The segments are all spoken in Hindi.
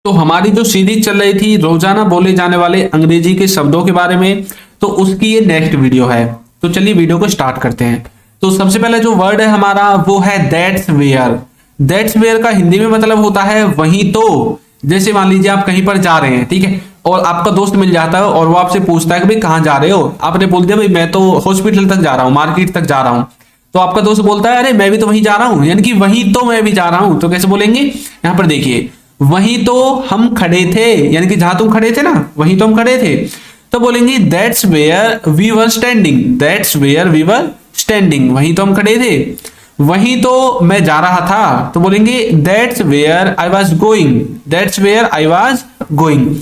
तो हमारी जो सीरीज चल रही थी रोजाना बोले जाने वाले अंग्रेजी के शब्दों के बारे में, तो उसकी ये नेक्स्ट वीडियो है। तो चलिए वीडियो को स्टार्ट करते हैं। तो सबसे पहले जो वर्ड है हमारा वो है दैट्स वेयर। दैट्स वेयर का हिंदी में मतलब होता है वहीं तो। जैसे मान लीजिए आप कहीं पर जा रहे हैं, ठीक है, और आपका दोस्त मिल जाता है और वो आपसे पूछता है कि भाई कहाँ जा रहे हो। आपने बोल दिया भाई मैं तो हॉस्पिटल तक जा रहा हूँ, मार्केट तक जा रहा हूँ। तो आपका दोस्त बोलता है अरे मैं भी तो वहीं जा रहा हूँ, यानी कि वहीं तो मैं भी जा रहा हूँ। तो कैसे बोलेंगे, यहाँ पर देखिए, वहीं तो हम खड़े थे, यानी कि जहां तुम खड़े थे ना वहीं तो हम खड़े थे। तो बोलेंगे that's where we were standing. That's where we were standing, वहीं तो हम खड़े थे। वहीं तो मैं जा रहा था, तो बोलेंगे that's where I was going. That's where I was going.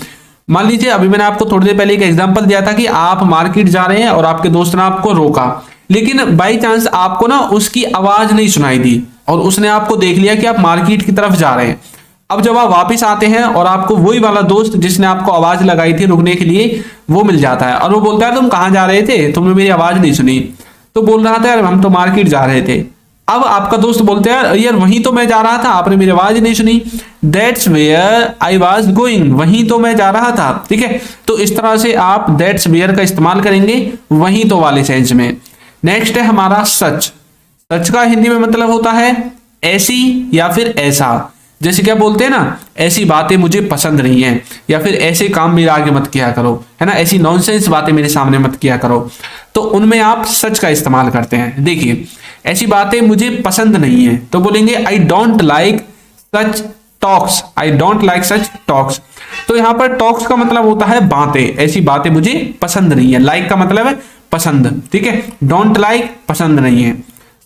मान लीजिए अभी मैंने आपको थोड़ी देर पहले एक एग्जांपल दिया था कि आप मार्केट जा रहे हैं और आपके दोस्त ने आपको रोका, लेकिन बाई चांस आपको ना उसकी आवाज नहीं सुनाई दी और उसने आपको देख लिया कि आप मार्केट की तरफ जा रहे हैं। अब जब आप वापस आते हैं और आपको वही वाला दोस्त जिसने आपको आवाज लगाई थी रुकने के लिए वो मिल जाता है और वो बोलता है तुम कहाँ जा रहे थे, तुमने मेरी आवाज नहीं सुनी। तो बोल रहा था यार हम तो मार्केट जा रहे थे। अब आपका दोस्त बोलते हैं यार वहीं तो मैं जा रहा था, आपने मेरी आवाज नहीं सुनी। That's where I was going, वहीं तो मैं जा रहा था। ठीक है, तो इस तरह से आप दैट्स वेयर का इस्तेमाल करेंगे वहीं तो वाले सेंस में। नेक्स्ट है हमारा सच। सच का हिंदी में मतलब होता है ऐसी या फिर ऐसा। जैसे क्या बोलते हैं ना, ऐसी बातें मुझे पसंद नहीं है, या फिर ऐसे काम मेरे आगे मत किया करो, है ना, ऐसी नॉनसेंस बातें मेरे सामने मत किया करो। तो उनमें आप सच का इस्तेमाल करते हैं। देखिए, ऐसी बातें मुझे पसंद नहीं है, तो बोलेंगे I don't like such talks. I don't like such talks. तो यहाँ पर टॉक्स का मतलब होता है बातें, ऐसी बातें मुझे पसंद नहीं है। लाइक का मतलब है पसंद, ठीक है। डोंट लाइक पसंद नहीं है,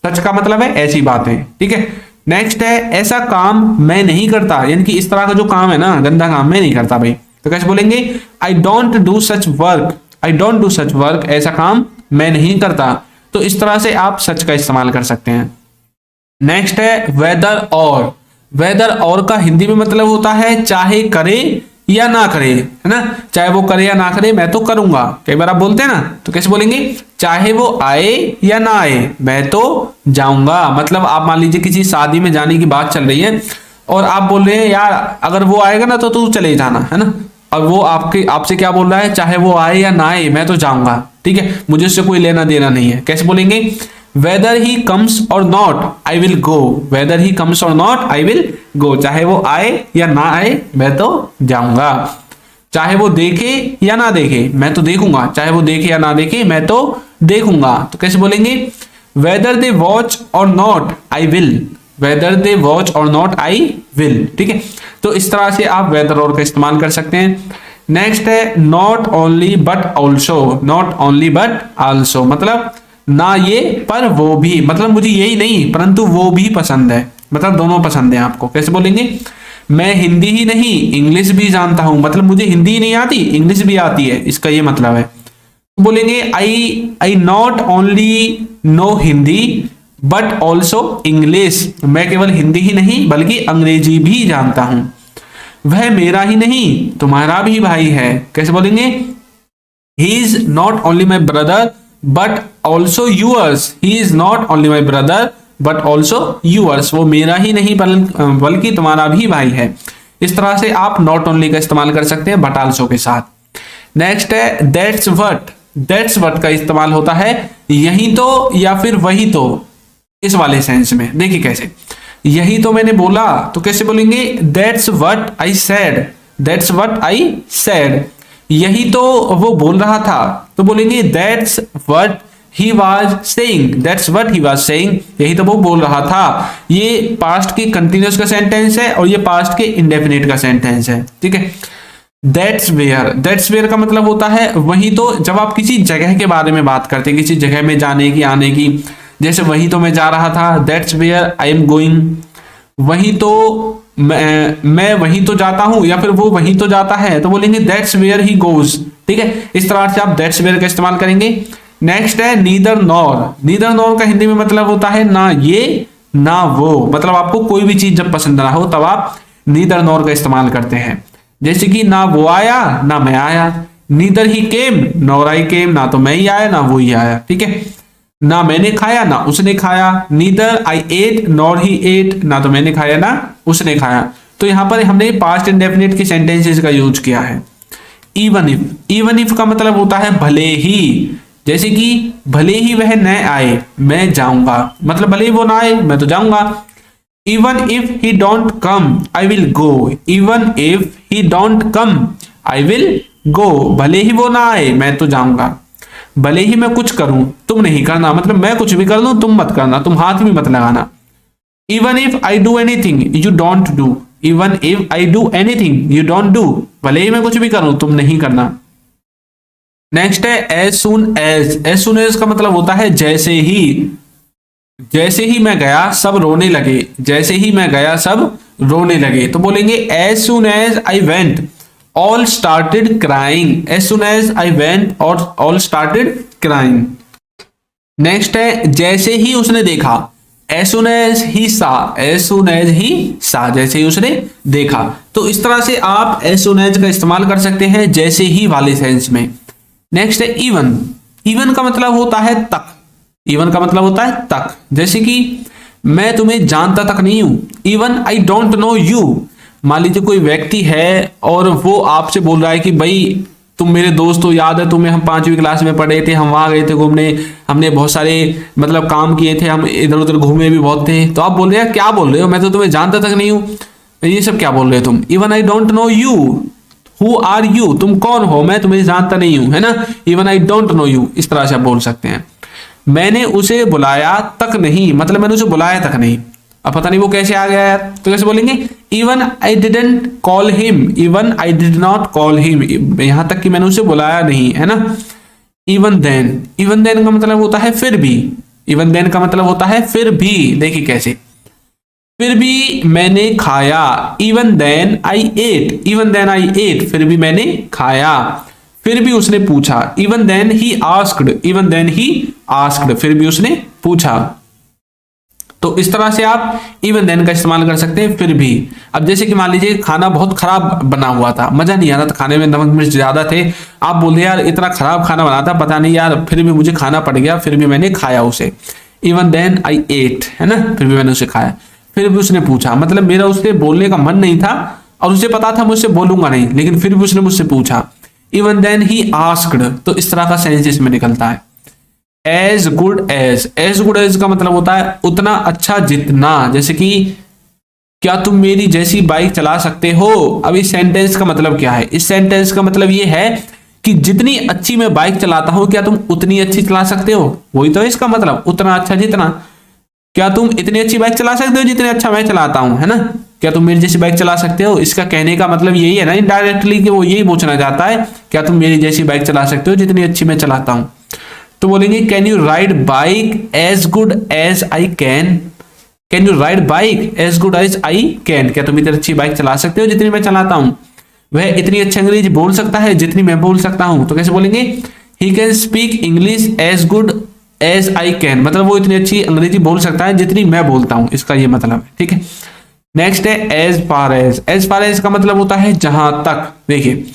सच का मतलब है ऐसी बातें, ठीक है। नेक्स्ट है ऐसा काम मैं नहीं करता, यानी कि इस तरह का जो काम है ना, गंदा काम, मैं नहीं करता भाई। तो कैसे बोलेंगे, I don't do such work. I don't do such work, ऐसा काम मैं नहीं करता। तो इस तरह से आप सच का इस्तेमाल कर सकते हैं। नेक्स्ट है वेदर और। वेदर और का हिंदी में मतलब होता है चाहे करे या ना करे, है ना, चाहे वो करे या ना करे मैं तो करूंगा। कई बार आप बोलते हैं ना, तो कैसे बोलेंगे, चाहे वो आए या ना आए मैं तो जाऊंगा। मतलब आप मान लीजिए किसी शादी में जाने की बात चल रही है और आप बोल रहे हैं यार अगर वो आएगा ना तो तू चले जाना, है ना, और वो आपसे क्या बोल रहा है, चाहे वो आए या ना आए मैं तो जाऊंगा, ठीक है, मुझे उससे कोई लेना देना नहीं है। कैसे बोलेंगे, वेदर ही कम्स और not I will go. Weather he comes और नॉट आई विल गो, चाहे वो आए या ना आए मैं तो जाऊंगा। चाहे वो देखे या ना देखे मैं तो देखूंगा, चाहे वो देखे या ना देखे मैं तो देखूंगा। तो कैसे बोलेंगे, वेदर दे वॉच और not I will. Whether they watch और नॉट आई विल, ठीक है। तो इस तरह से आप वेदर और का इस्तेमाल कर सकते हैं। नेक्स्ट है not only but also. Not only but also मतलब ना ये पर वो भी, मतलब मुझे यही नहीं परंतु वो भी पसंद है, मतलब दोनों पसंद है आपको। कैसे बोलेंगे, मैं हिंदी ही नहीं इंग्लिश भी जानता हूं, मतलब मुझे हिंदी ही नहीं आती इंग्लिश भी आती है, इसका ये मतलब है। तो बोलेंगे I not only know Hindi but also English. मैं केवल हिंदी ही नहीं बल्कि अंग्रेजी भी जानता हूं। वह मेरा ही नहीं तुम्हारा भी भाई है। कैसे बोलेंगे, he is not only my brother but also yours. He is not only my brother but also yours, वो मेरा ही नहीं बल्कि तुम्हारा भी भाई है। इस तरह से आप नॉट ओनली का इस्तेमाल कर सकते हैं बट ऑल्सो के साथ। नेक्स्ट है दैट्स व्हाट। दैट्स व्हाट का इस्तेमाल होता है यही तो या फिर वही तो, इस वाले सेंस में। देखिए कैसे, यही तो मैंने बोला, तो कैसे बोलेंगे, that's what I said. That's what I said, यही तो वो बोल रहा था, तो बोलेंगे that's what he was saying. That's what he was saying, यही तो वो बोल रहा था। ये पास्ट के कंटिन्यूअस का सेंटेंस है और ये पास्ट के इंडेफिनिट का सेंटेंस है, ठीक है। That's where. दैट्स वेयर का मतलब होता है वही तो, जब आप किसी जगह के बारे में बात करते हैं, किसी जगह में जाने की आने की, जैसे वही तो मैं जा रहा था, that's where I am going. वही तो मैं वहीं तो जाता हूं, या फिर वो वहीं तो जाता है, तो बोलेंगे दैट्स वेयर ही गोज, ठीक है। इस तरह से आप दैट्स वेयर का इस्तेमाल करेंगे। नेक्स्ट है नीदर नॉर। नीदर नॉर का हिंदी में मतलब होता है ना ये ना वो, मतलब आपको कोई भी चीज जब पसंद ना हो तब आप नीदर नॉर का इस्तेमाल करते हैं। जैसे कि ना वो आया ना मैं आया। Neither he came nor I केम, ना तो मैं ही आया ना वो ही आया, ठीक है। ना मैंने खाया ना उसने खाया। Neither I ate nor he ate, ना तो मैंने खाया ना उसने खाया। तो यहाँ पर हमने पास्ट इंडेफिनिट के सेंटेंसेस का यूज किया है। इवन इफ का मतलब होता है भले ही, जैसे कि भले ही वह न आए मैं जाऊंगा, मतलब भले ही वो ना आए मैं तो जाऊंगा। Even if he don't come I will go, even if he don't come I will go, भले ही वो ना आए मैं तो जाऊंगा। भले ही मैं कुछ करूं तुम नहीं करना, मतलब मैं कुछ भी कर लूं तुम मत करना, तुम हाथ भी मत लगाना। Even if I do anything you don't do, even if I do anything you don't do, भले ही मैं कुछ भी करूं तुम नहीं करना। नेक्स्ट है as soon as. As soon as का मतलब होता है जैसे ही। जैसे ही मैं गया सब रोने लगे, जैसे ही मैं गया सब रोने लगे, तो बोलेंगे as soon as I went all started crying, as soon as I went or all started crying। Next है जैसे ही उसने देखा, as soon as he saw, as soon as he saw, जैसे ही उसने देखा। तो इस तरह से आप as soon as का इस्तेमाल कर सकते हैं जैसे ही वाले सेंस में। नेक्स्ट है इवन। इवन का मतलब होता है तक, इवन का मतलब होता है तक, जैसे कि मैं तुम्हें जानता तक नहीं हूं, even I don't know you. मान लीजिए कोई व्यक्ति है और वो आपसे बोल रहा है कि भाई तुम मेरे दोस्त हो, याद है तुम्हें हम 5वीं क्लास में पढ़े थे, हम वहां गए थे घूमने, हमने बहुत सारे मतलब काम किए थे, हम इधर उधर घूमे भी बहुत थे। तो आप बोल रहे हैं क्या बोल रहे हो, मैं तो तुम्हें जानता तक नहीं हूँ, ये सब क्या बोल रहे हो तुम। Even I don't know you, who are you, तुम कौन हो, मैं तुम्हें जानता नहीं हूं, है ना। Even I don't know you, इस तरह से आप बोल सकते हैं। मैंने उसे बुलाया तक नहीं, मतलब मैंने उसे बुलाया तक नहीं, अब पता नहीं वो कैसे आ गया यार, तो कैसे बोलेंगे even I didn't call him, even I did not call him, यहां तक कि मैंने उसे बुलाया नहीं, है ना। इवन देन का मतलब होता है फिर भी, इवन देन का मतलब होता है फिर भी। देखिए कैसे, फिर भी मैंने खाया, even then I ate, even then I ate, फिर भी मैंने खाया। फिर भी उसने पूछा, even then he asked, even then he asked, फिर भी उसने पूछा। तो इस तरह से आप इवन देन का इस्तेमाल कर सकते हैं फिर भी। अब जैसे कि मान लीजिए खाना बहुत खराब बना हुआ था, मजा नहीं आ रहा था, खाने में नमक मिर्च ज्यादा थे, आप बोल रहे यार इतना खराब खाना बना था, पता नहीं यार फिर भी मुझे खाना पड़ गया, फिर भी मैंने खाया उसे। इवन देन आई एट, है ना, फिर भी मैंने उसे खाया। फिर भी उसने पूछा, मतलब मेरा उससे बोलने का मन नहीं था और उसे पता था मुझसे बोलूंगा नहीं, लेकिन फिर भी उसने मुझसे पूछा। इवन देन ही आस्क्ड, तो इस तरह का सेंस इसमें निकलता है। एज गुड एज का मतलब होता है उतना अच्छा जितना, जैसे कि क्या तुम मेरी जैसी बाइक चला सकते हो। अब इस सेंटेंस का मतलब क्या है, इस सेंटेंस का मतलब ये है कि जितनी अच्छी मैं बाइक चलाता हूं क्या तुम उतनी अच्छी चला सकते हो, वही तो इसका मतलब, उतना अच्छा जितना। क्या तुम इतनी अच्छी बाइक चला सकते हो जितने अच्छा मैं चलाता हूं, है ना। क्या तुम मेरी जैसी बाइक चला सकते हो, इसका कहने का मतलब यही है ना इनडायरेक्टली, कि वो यही पूछना चाहता है क्या तुम मेरी जैसी बाइक चला सकते हो जितनी अच्छी मैं चलाता हूं। तो बोलेंगे can you ride bike as good as I can, can you ride bike as good as I can, क्या तुम इतनी अच्छी बाइक चला सकते हो जितनी मैं चलाता हूं। वह इतनी अच्छी अंग्रेजी बोल सकता है जितनी मैं बोल सकता हूं, तो कैसे बोलेंगे he can speak English as good as I can, मतलब वो इतनी अच्छी अंग्रेजी बोल सकता है जितनी मैं बोलता हूं, इसका ये मतलब है, ठीक है। नेक्स्ट है एज फार एज का मतलब होता है जहां तक। देखिए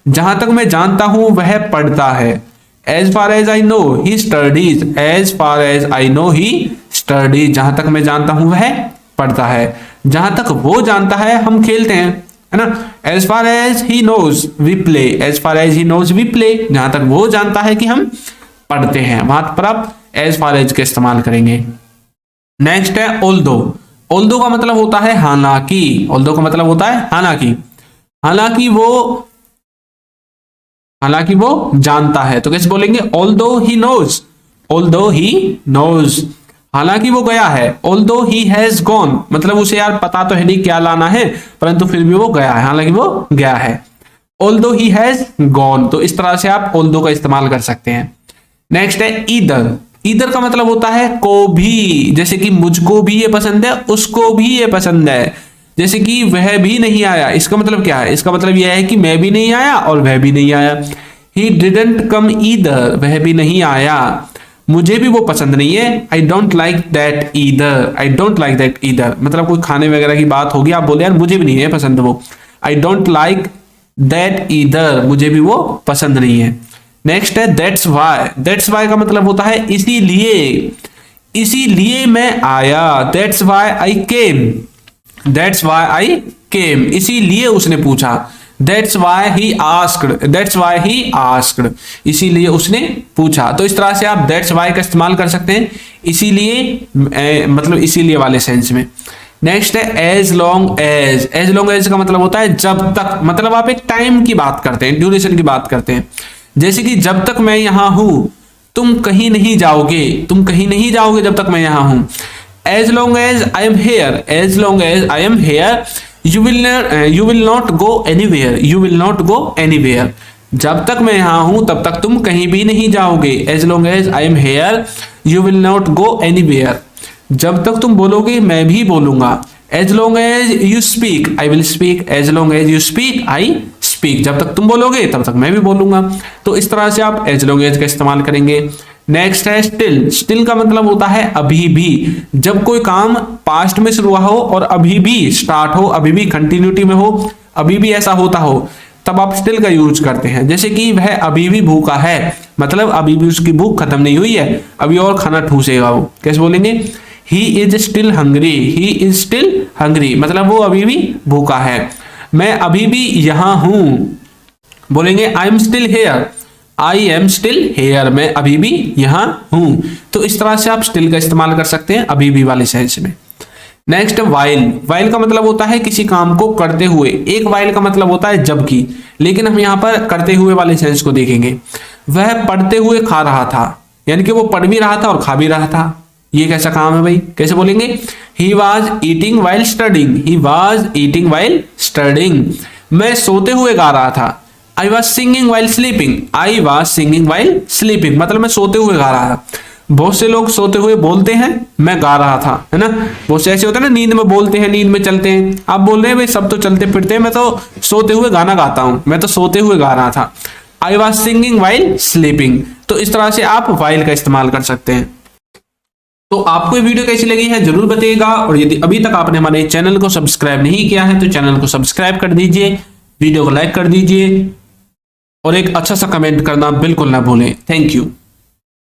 जहां तक मैं जानता हूं वह पढ़ता है, as far as I know he studies, as far as I know he studies, जहां तक मैं जानता हूं वह पढ़ता है, जहां तक वो जानता है हम खेलते हैं, है ना। As far as he knows we play, as far as he knows we play, जहां तक वो जानता है कि हम पढ़ते हैं, वहां पर आप एज फार एज का इस्तेमाल करेंगे। नेक्स्ट है ऑल्दो का मतलब होता है हालांकि, ऑल्दो का मतलब होता है हालांकि, हालांकि वो जानता है, तो कैसे बोलेंगे although he knows, although he knows, हालांकि वो गया है। ऑल्दो ही हैज गॉन, मतलब उसे यार पता तो है नहीं क्या लाना है, परंतु फिर भी वो गया है, हालांकि वो गया है। ऑल्दो ही हैज गॉन, तो इस तरह से आप ऑल्दो का इस्तेमाल कर सकते हैं। नेक्स्ट है ईदर का मतलब होता है को भी, जैसे कि मुझको भी ये पसंद है उसको भी ये पसंद है, जैसे कि वह भी नहीं आया, इसका मतलब क्या है, इसका मतलब यह है कि मैं भी नहीं आया और वह भी नहीं आया। ही डिडंट कम ईदर, वह भी नहीं आया, मुझे भी वो पसंद नहीं है। I don't like that either, I don't like that either, मतलब कोई खाने वगैरह की बात होगी, आप बोले यार मुझे भी नहीं है पसंद वो, I don't like that either, मुझे भी वो पसंद नहीं है। नेक्स्ट है दैट्स वाई का मतलब होता है इसीलिए मैं आया, दैट्स वाई आई केम, इसीलिए उसने पूछा। दैट्स वाई ही आस्क्ड, इसीलिए उसने पूछा। तो इस तरह से आप दैट्स वाई का इस्तेमाल कर सकते हैं, इसीलिए मतलब इसीलिए वाले सेंस में। नेक्स्ट है एज लॉन्ग एज का मतलब होता है जब तक, मतलब आप एक टाइम की बात करते हैं, ड्यूरेशन की बात करते हैं। जैसे कि जब तक मैं यहां हूं तुम कहीं नहीं जाओगे जब तक मैं यहां हूं। As long as I am here you will not go anywhere, जब तक मैं यहां हूं तब तक तुम कहीं भी नहीं जाओगे। As long as I am here you will not go anywhere, जब तक तुम बोलोगे मैं भी बोलूंगा। As long as you speak I will speak, as long as you speak I speak, जब तक तुम बोलोगे तब तक मैं भी बोलूंगा। तो इस तरह से आप एज लॉन्ग एज का इस्तेमाल करेंगे। नेक्स्ट है स्टिल का मतलब होता है अभी भी, जब कोई काम पास्ट में शुरू हुआ हो और अभी भी स्टार्ट हो, अभी भी कंटिन्यूटी में हो, अभी भी ऐसा होता हो, तब आप स्टिल का यूज करते हैं। जैसे कि वह अभी भी भूखा है, मतलब अभी भी उसकी भूख खत्म नहीं हुई है, अभी और खाना ठूसेगा वो। कैसे बोलेंगे? ही इज स्टिल हंग्री, मतलब वो अभी भी भूखा है। मैं अभी भी यहां हूं, बोलेंगे आई एम स्टिल हेयर, मैं अभी भी यहां हूं। तो इस तरह से आप स्टिल का इस्तेमाल कर सकते हैं अभी भी वाले सेंस में। नेक्स्ट वाइल का मतलब होता है किसी काम को करते हुए। एक वाइल का मतलब होता है जबकि, लेकिन हम यहाँ पर करते हुए वाले सेंस को देखेंगे। वह पढ़ते हुए खा रहा था, यानी कि वो पढ़ भी रहा था और खा भी रहा था। ये कैसा काम है भाई? कैसे बोलेंगे? He was eating while studying, मैं सोते हुए गा रहा था। I was singing while sleeping, मतलब मैं सोते हुए गा रहा था। बहुत से लोग सोते हुए बोलते हैं, मैं गा रहा था, है ना। बहुत से ऐसे होते हैं ना, नींद में बोलते हैं, नींद में चलते हैं। आप बोल रहे हैं भाई सब तो चलते फिरते हैं, मैं तो सोते हुए गाना गाता हूं, मैं तो सोते हुए गा रहा था। I was singing while sleeping. तो इस तरह से आप वाइल का इस्तेमाल कर सकते हैं। तो आपको ये वीडियो कैसी लगी है जरूर बताइएगा, और यदि अभी तक आपने हमारे चैनल को सब्सक्राइब नहीं किया है तो चैनल को सब्सक्राइब कर दीजिए, वीडियो को लाइक कर दीजिए और एक अच्छा सा कमेंट करना बिल्कुल ना भूलें। Thank you.